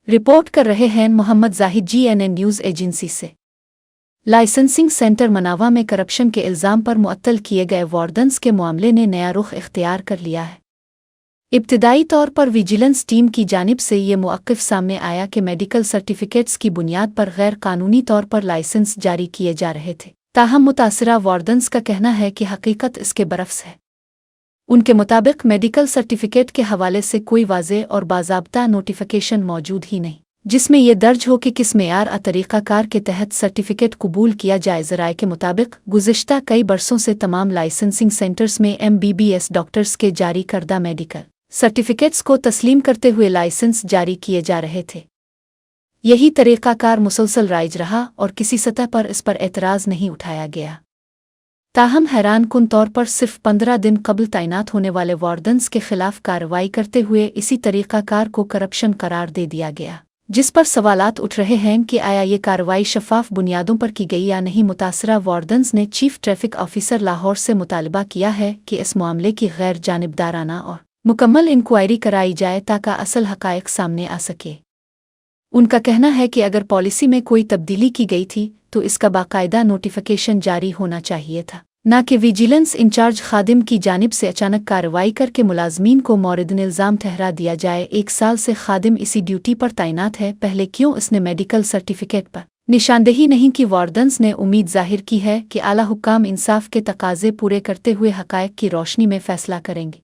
Report कर रहे हैं Mohammad Zahid GNN news agency से। लाइसेंसिंग सेंटर मनावा में करप्शन के इल्ज़ाम पर मुअत्तल किए गए वार्डन्स के मामले ने नया रुख इख्तियार कर लिया है। इब्तिदाई तौर पर विजिलेंस टीम की जानिब से ये मौक़िफ़ सामने आया कि मेडिकल सर्टिफिकेट्स की बुनियाद पर गैर कानूनी तौर पर लाइसेंस जारी किए जा रहे थे। ताहम मुतासिरा वार्डन्स का कहना है कि हकीकत इसके बरफ्स है। उनके मुताबिक मेडिकल सर्टिफिकेट के हवाले से कोई वाज़ेह और बाज़ाब्ता नोटिफिकेशन मौजूद ही नहीं, जिसमें यह दर्ज हो कि किस मेयार और तरीक़ाकार के तहत सर्टिफिकेट कबूल किया जाए। ज़राए के मुताबिक गुज़िश्ता कई बरसों से तमाम लाइसेंसिंग सेंटर्स में MBBS डॉक्टर्स के जारी करदा मेडिकल सर्टिफिकेट्स को तस्लीम करते हुए लाइसेंस जारी किए जा रहे थे। यही तरीक़ाकार मुसलसल राइज रहा और किसी सतह पर इस पर एतराज़ नहीं उठाया गया। ताहम हैरान कुन तौर पर सिर्फ 15 दिन कबल तैनात होने वाले वार्डन्स के खिलाफ कार्रवाई करते हुए इसी तरीक़ाकार को करप्शन करार दे दिया गया, जिस पर सवालात उठ रहे हैं कि आया ये कार्रवाई शफ़ाफ बुनियादों पर की गई या नहीं। मुतासरा वार्डन्स ने चीफ ट्रैफिक ऑफिसर लाहौर से मुतालबा किया है कि इस मामले की गैर जानिबदाराना और मुकम्मल इंक्वायरी कराई जाए ताकि असल हक़ाइक़ सामने आ सके। उनका कहना है कि अगर पॉलिसी में कोई तब्दीली की गई थी तो इसका बाकायदा नोटिफिकेशन जारी होना चाहिए था, न कि विजिलेंस इंचार्ज खादिम की जानिब से अचानक कार्रवाई करके मुलाजमीन को मौरिद इल्ज़ाम ठहरा दिया जाए। 1 साल से खादिम इसी ड्यूटी पर तैनात है, पहले क्यों इसने मेडिकल सर्टिफिकेट पर निशानदेही नहीं की? वार्डन्स ने उम्मीद जाहिर की है कि आला हुक्काम इंसाफ के तकाजे पूरे करते हुए हक़ाइक़ की रोशनी में फैसला करेंगे।